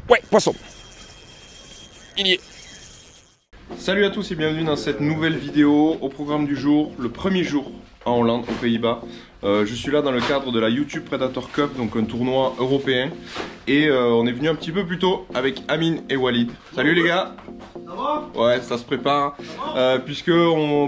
Ouais, poisson. Il y est. Salut à tous et bienvenue dans cette nouvelle vidéo. Au programme du jour, le premier jour en Hollande, aux Pays-Bas. Je suis là dans le cadre de la YouTube Predator Cup, donc un tournoi européen. Et on est venu un petit peu plus tôt avec Amine et Walid. Salut les gars. Ça va? Ouais, ça se prépare. Puisque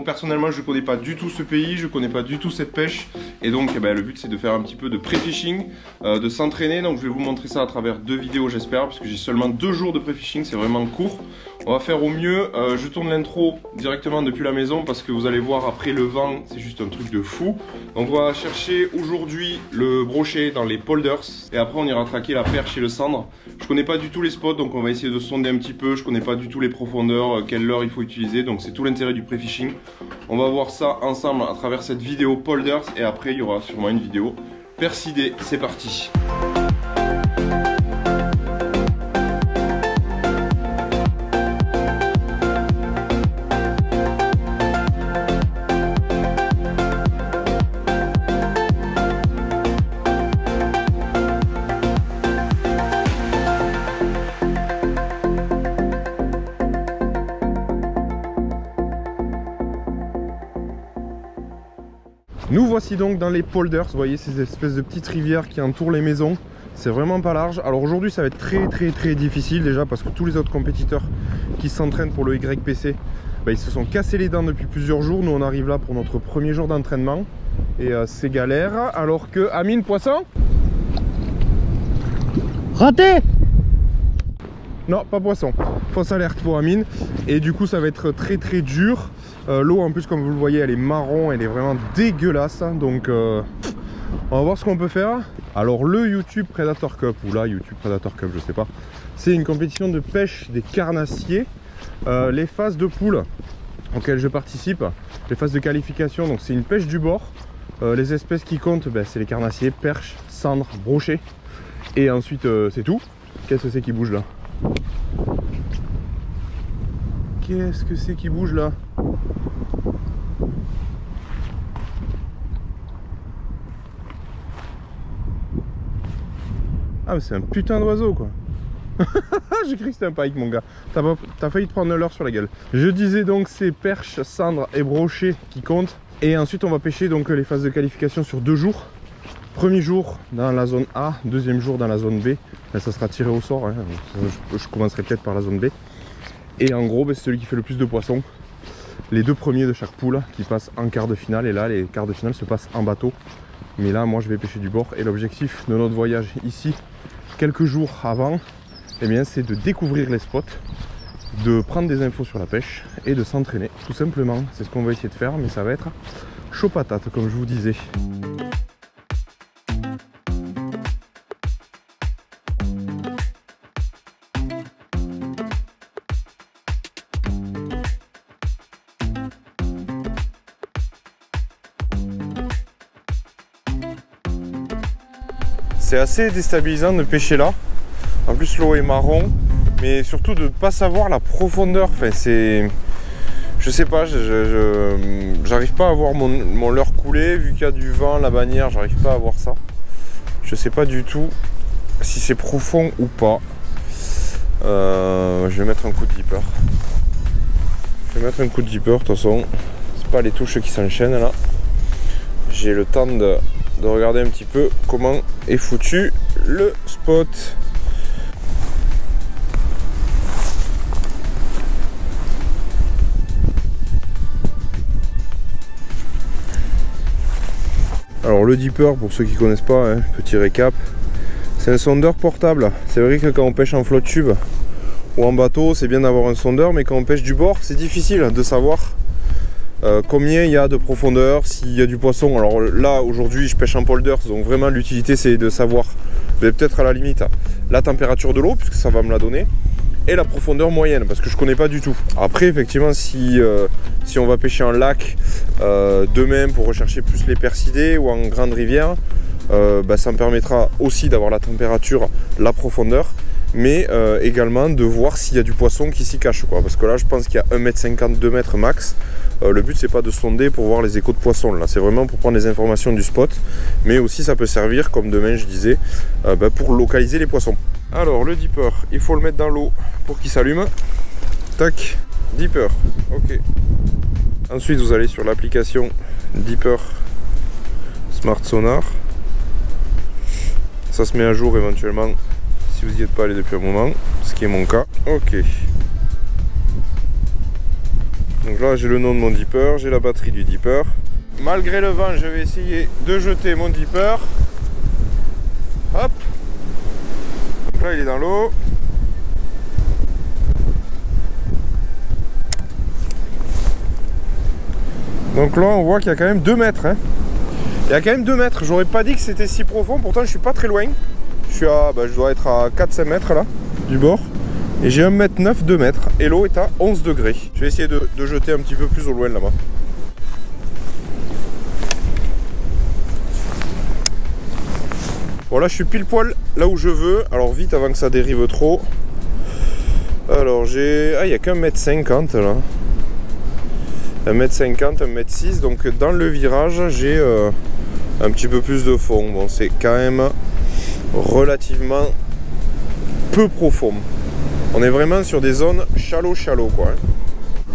personnellement je connais pas du tout ce pays, je connais pas du tout cette pêche. Et donc le but c'est de faire un petit peu de pré-fishing, de s'entraîner. Donc je vais vous montrer ça à travers deux vidéos j'espère, parce que j'ai seulement 2 jours de pré-fishing, c'est vraiment court. On va faire au mieux. Je tourne l'intro directement depuis la maison parce que vous allez voir après le vent, c'est juste un truc de fou. Donc on va chercher aujourd'hui le brochet dans les polders et après on ira traquer la perche et le cendre. Je connais pas du tout les spots, donc on va essayer de sonder un petit peu. Je connais pas du tout les profondeurs, quelle leurre il faut utiliser, donc c'est tout l'intérêt du pré-fishing. On va voir ça ensemble à travers cette vidéo polders et après il y aura sûrement une vidéo persidée. C'est parti. Nous voici donc dans les polders, vous voyez ces espèces de petites rivières qui entourent les maisons. C'est vraiment pas large. Alors aujourd'hui ça va être très difficile déjà parce que tous les autres compétiteurs qui s'entraînent pour le YPC, ils se sont cassés les dents depuis plusieurs jours. Nous on arrive là pour notre premier jour d'entraînement et c'est galère. Alors que Amine, poisson? Raté! Non, pas poisson. Fausse alerte pour Amine. Et du coup ça va être très dur. L'eau en plus comme vous le voyez elle est marron, elle est vraiment dégueulasse. Donc on va voir ce qu'on peut faire. Alors le YouTube Predator Cup, ou la YouTube Predator Cup je sais pas, c'est une compétition de pêche des carnassiers. Les phases de poule auxquelles je participe, les phases de qualification, donc c'est une pêche du bord. Les espèces qui comptent c'est les carnassiers, perches, cendres, brochets. Et ensuite c'est tout. Qu'est-ce que c'est qui bouge là? Qu'est-ce que c'est qui bouge là? Ah mais c'est un putain d'oiseau quoi. J'ai cru que c'était un pike mon gars. T'as failli te prendre l'heure sur la gueule. Je disais donc c'est perches, cendres et brochets qui comptent. Et ensuite on va pêcher donc les phases de qualification sur 2 jours. Premier jour dans la zone A, deuxième jour dans la zone B. Là, ça sera tiré au sort, hein. Je commencerai peut-être par la zone B. Et en gros c'est celui qui fait le plus de poissons. Les 2 premiers de chaque poule qui passent en quart de finale. Et là les quarts de finale se passent en bateau. Mais là moi je vais pêcher du bord. Et l'objectif de notre voyage ici, quelques jours avant, c'est de découvrir les spots, de prendre des infos sur la pêche et de s'entraîner tout simplement. C'est ce qu'on va essayer de faire, mais ça va être chaud patate comme je vous disais. C'est assez déstabilisant de pêcher là. En plus l'eau est marron, mais surtout de ne pas savoir la profondeur. Enfin, c'est... Je sais pas, j'arrive pas à voir mon leurre couler. Vu qu'il y a du vent, la bannière, j'arrive pas à voir ça. Je sais pas du tout si c'est profond ou pas. Je vais mettre un coup de dipper. Je vais mettre un coup de dipper, de toute façon. C'est pas les touches qui s'enchaînent là. J'ai le temps de regarder un petit peu comment est foutu le spot. Alors le dipper, pour ceux qui connaissent pas, hein, petit récap, c'est un sondeur portable. C'est vrai que quand on pêche en flotte tube ou en bateau, c'est bien d'avoir un sondeur, mais quand on pêche du bord, c'est difficile de savoir combien il y a de profondeur, s'il y a du poisson. Alors là aujourd'hui je pêche en polders, donc vraiment l'utilité c'est de savoir peut-être à la limite la température de l'eau, puisque ça va me la donner, et la profondeur moyenne, parce que je connais pas du tout. Après effectivement si on va pêcher en lac demain pour rechercher plus les persidés ou en grande rivière, ça me permettra aussi d'avoir la température, la profondeur, mais également de voir s'il y a du poisson qui s'y cache, quoi. Parce que là je pense qu'il y a 1,50 m, 2 m max. Le but c'est pas de sonder pour voir les échos de poisson, là c'est vraiment pour prendre les informations du spot, mais aussi ça peut servir, comme demain je disais, pour localiser les poissons. Alors le dipper, il faut le mettre dans l'eau pour qu'il s'allume. Tac, dipper, ok. Ensuite vous allez sur l'application Dipper Smart Sonar. Ça se met à jour éventuellement si vous n'y êtes pas allé depuis un moment, ce qui est mon cas. Ok. Donc là j'ai le nom de mon dipper, j'ai la batterie du dipper. Malgré le vent, je vais essayer de jeter mon dipper. Hop. Donc là il est dans l'eau. Donc là on voit qu'il y a quand même 2 mètres. Hein. Il y a quand même 2 mètres. J'aurais pas dit que c'était si profond. Pourtant je suis pas très loin. Je suis à, je dois être à 4-5 mètres là du bord. Et j'ai 1,9 m, 2 mètres. Et l'eau est à 11 degrés. Je vais essayer de jeter un petit peu plus au loin là-bas. Bon là je suis pile poil là où je veux. Alors vite avant que ça dérive trop. Alors j'ai... Ah il n'y a qu'un 1,50 m là. 1,50 m, 1,6 m. Donc dans le virage j'ai un petit peu plus de fond. Bon c'est quand même relativement peu profond. On est vraiment sur des zones shallow quoi.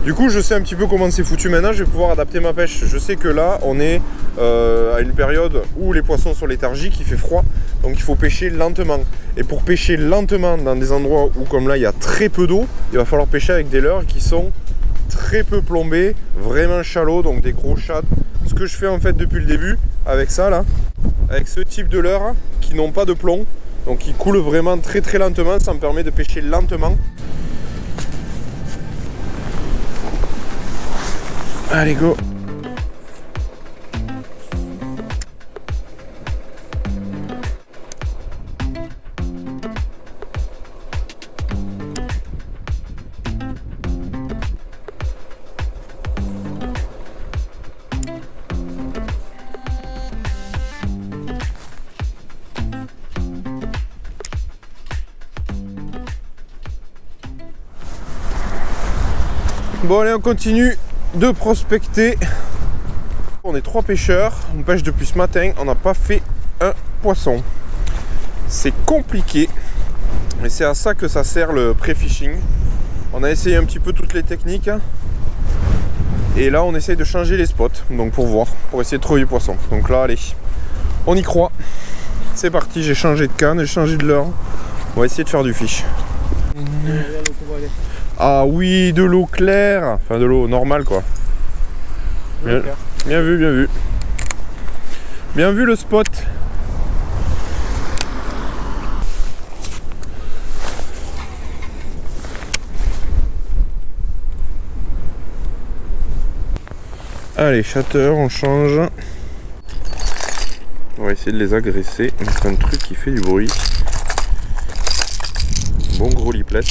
Du coup je sais un petit peu comment c'est foutu maintenant. Je vais pouvoir adapter ma pêche. Je sais que là on est à une période où les poissons sont léthargiques, il fait froid. Donc il faut pêcher lentement. Et pour pêcher lentement dans des endroits où comme là il y a très peu d'eau, il va falloir pêcher avec des leurres qui sont très peu plombés, vraiment shallow, donc des gros shad. Ce que je fais en fait depuis le début avec ça là, avec ce type de leurres qui n'ont pas de plomb, donc qui coulent vraiment très lentement, ça me permet de pêcher lentement. Allez go. Bon allez on continue de prospecter. On est 3 pêcheurs, on pêche depuis ce matin, on n'a pas fait un poisson. C'est compliqué. Et c'est à ça que ça sert le pré-fishing. On a essayé un petit peu toutes les techniques. Et là on essaye de changer les spots. Donc pour voir, pour essayer de trouver du poisson. Donc là allez, on y croit. C'est parti, j'ai changé de canne, j'ai changé de leurre. On va essayer de faire du fish. Ah oui, de l'eau claire, enfin de l'eau normale quoi. Bien vu, bien vu. Bien vu le spot. Allez, chatter, on change. On va essayer de les agresser. Mettre un truc qui fait du bruit. Bon gros liplet.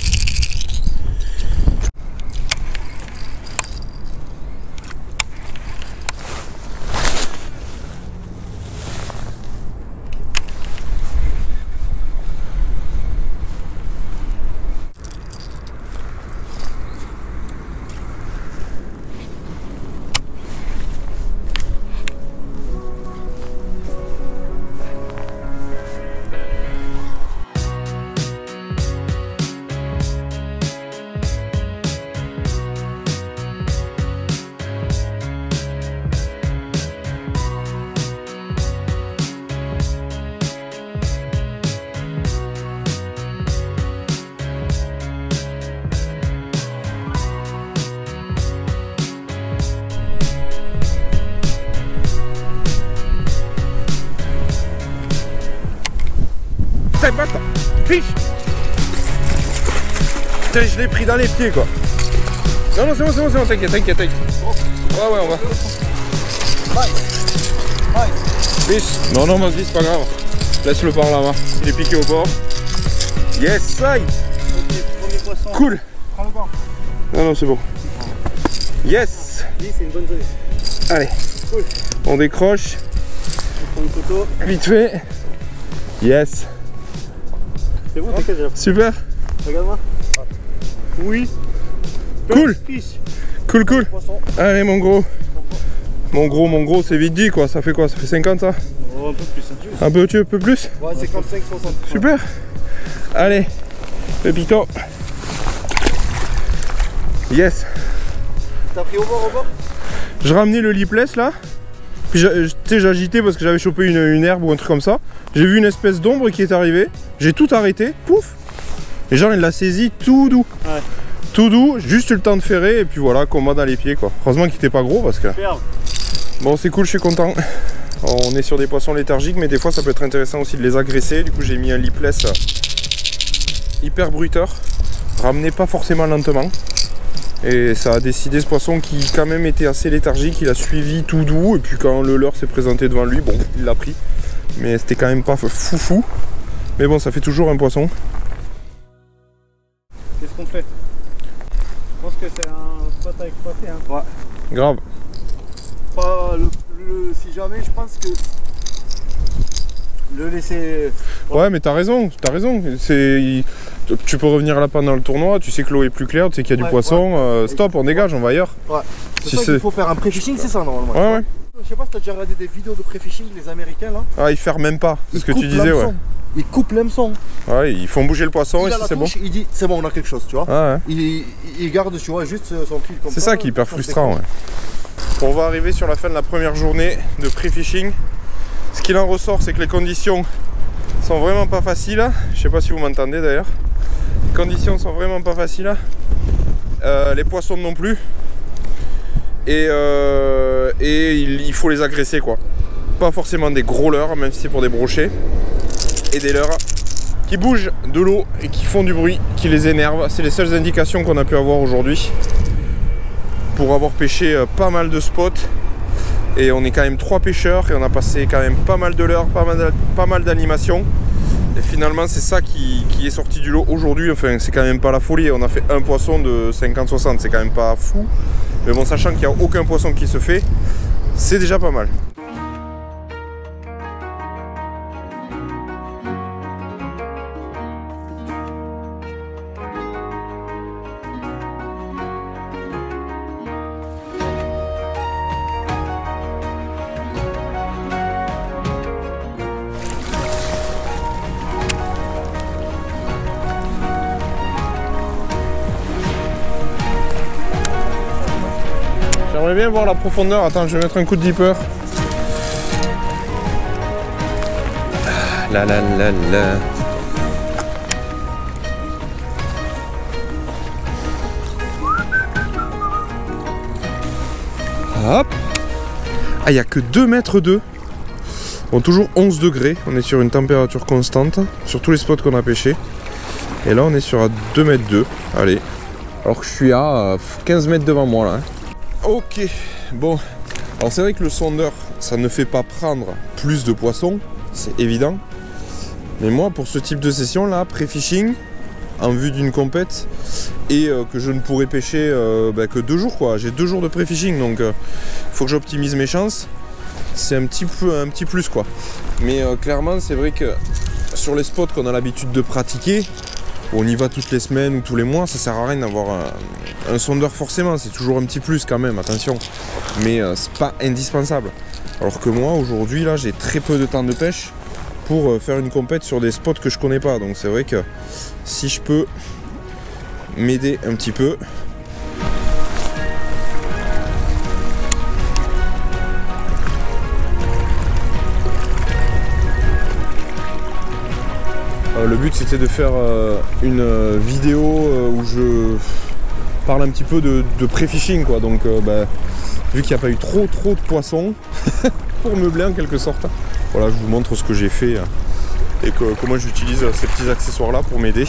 Fiche. Putain, je l'ai pris dans les pieds quoi. Non non c'est bon, t'inquiète. Ouais on va. Fiche. Non vas-y c'est pas grave. Laisse-le par là-bas. Il est piqué au bord. Yes ça. Cool. Prends le banc. Non c'est bon. Yes. C'est une bonne zone. Allez. Cool. On décroche. On prend une photo. Vite fait. Yes. C'est bon, t'inquiète déjà. Super. Regarde-moi. Oui. Cool. Fiche. Cool. Allez mon gros. Mon gros c'est vite dit quoi. Ça fait quoi? Ça fait 50 ça? Oh, un peu plus. Un peu plus? Ouais, 55, 60. Super. Allez, Pépito. Yes. T'as pris au bord Je ramenais le lipless là. Puis j'ai agité parce que j'avais chopé une herbe ou un truc comme ça. J'ai vu une espèce d'ombre qui est arrivée. J'ai tout arrêté, pouf. Et genre il l'a saisi tout doux. Ouais. Tout doux, juste eu le temps de ferrer et puis voilà, combat dans les pieds quoi. Heureusement qu'il était pas gros parce que... Superbe. Bon c'est cool, je suis content. On est sur des poissons léthargiques mais des fois ça peut être intéressant aussi de les agresser. Du coup j'ai mis un lipless hyper bruiteur. Ramené pas forcément lentement. Et ça a décidé ce poisson qui quand même était assez léthargique, il a suivi tout doux et puis quand le leurre s'est présenté devant lui, bon il l'a pris. Mais c'était quand même pas foufou. Mais bon ça fait toujours un poisson. Qu'est-ce qu'on fait? Je pense que c'est un spot à exploiter. Hein. Ouais. Grave. Pas si jamais, je pense que le laisser... Ouais mais t'as raison, tu peux revenir là pendant le tournoi, tu sais que l'eau est plus claire, tu sais qu'il y a du poisson, stop, on dégage, on va ailleurs. Ouais. C'est ça qu'il faut faire un pré-fishing, c'est ça normalement. Ouais, ouais. Je sais pas si t'as déjà regardé des vidéos de pré-fishing, les Américains là. Ah ils ferment même pas, c'est ce que tu disais ouais. Ils coupent l'hameçon. Ouais, ils font bouger le poisson et si c'est bon. Il dit c'est bon, on a quelque chose, tu vois. Ah, ouais. Il garde, tu vois, juste son fil comme ça. C'est ça qui est hyper frustrant, ouais. On va arriver sur la fin de la première journée de pré-fishing. Ce qu'il en ressort, c'est que les conditions sont vraiment pas faciles. Je sais pas si vous m'entendez d'ailleurs. Les conditions sont vraiment pas faciles. Les poissons non plus. Et il faut les agresser quoi. Pas forcément des gros leurres, même si c'est pour des brochets. Et des leurres qui bougent de l'eau et qui font du bruit, qui les énervent. C'est les seules indications qu'on a pu avoir aujourd'hui. Pour avoir pêché pas mal de spots. Et on est quand même 3 pêcheurs et on a passé quand même pas mal de leurres, pas mal d'animations. Et finalement c'est ça qui est sorti du lot aujourd'hui. Enfin c'est quand même pas la folie. On a fait un poisson de 50-60, c'est quand même pas fou. Mais bon, sachant qu'il n'y a aucun poisson qui se fait, c'est déjà pas mal. J'aimerais bien voir la profondeur. Attends, je vais mettre un coup de dipper. La la la la. Hop. Ah, il n'y a que 2 mètres 2. Bon, toujours 11 degrés. On est sur une température constante sur tous les spots qu'on a pêchés. Et là, on est sur 2 mètres 2. Allez. Alors que je suis à 15 mètres devant moi là. Ok, bon, alors c'est vrai que le sondeur, ça ne fait pas prendre plus de poissons, c'est évident. Mais moi, pour ce type de session là, pré-fishing, en vue d'une compète, et que je ne pourrai pêcher que 2 jours quoi. J'ai 2 jours de pré-fishing, donc il faut que j'optimise mes chances. C'est un petit plus quoi. Mais clairement, c'est vrai que sur les spots qu'on a l'habitude de pratiquer, on y va toutes les semaines ou tous les mois, ça sert à rien d'avoir un sondeur forcément, c'est toujours un petit plus quand même, attention. Mais c'est pas indispensable. Alors que moi aujourd'hui là j'ai très peu de temps de pêche pour faire une compète sur des spots que je connais pas. Donc c'est vrai que si je peux m'aider un petit peu. Le but c'était de faire une vidéo où je parle un petit peu de pré-fishing quoi. Donc vu qu'il n'y a pas eu trop de poissons pour meubler en quelque sorte. Voilà, je vous montre ce que j'ai fait et comment j'utilise ces petits accessoires là pour m'aider.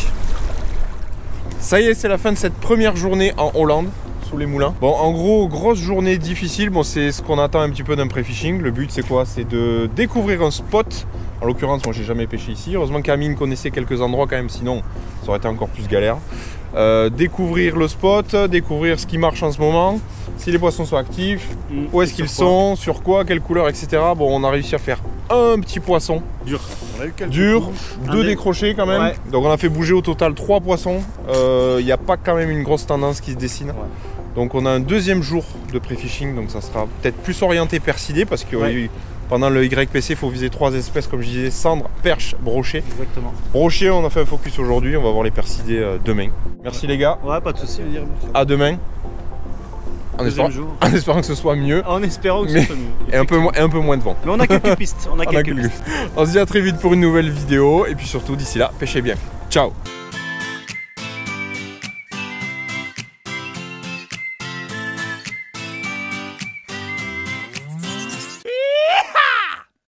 Ça y est, c'est la fin de cette première journée en Hollande sous les moulins. Bon, en gros, grosse journée difficile. Bon, c'est ce qu'on attend un petit peu d'un pré-fishing. Le but c'est quoi? C'est de découvrir un spot. En l'occurrence, moi j'ai jamais pêché ici. Heureusement qu'Amine connaissait quelques endroits quand même, sinon ça aurait été encore plus galère. Découvrir le spot, découvrir ce qui marche en ce moment, si les poissons sont actifs, où est-ce qu'ils sont, sur quoi, quelle couleur, etc. Bon, on a réussi à faire un petit poisson. Dur. On a eu quelques dur, coups. 2 décrochés quand même. Ouais. Donc on a fait bouger au total 3 poissons. Il n'y a pas quand même une grosse tendance qui se dessine. Ouais. Donc on a un 2e jour de pré-fishing, donc ça sera peut-être plus orienté persidé parce qu'il y a eu Pendant le YPC, il faut viser 3 espèces, comme je disais, cendre, perche, brochet. Exactement. Brochet, on a fait un focus aujourd'hui, on va voir les percidés demain. Merci les gars, Ouais, pas de soucis. à demain. En Deuxième espérant, jour. en espérant que ce soit mieux En espérant que Mais- ce soit mieux. et un peu moins de vent. Mais on a quelques pistes. On a quelques pistes. On se dit à très vite pour une nouvelle vidéo et puis surtout d'ici là, pêchez bien. Ciao.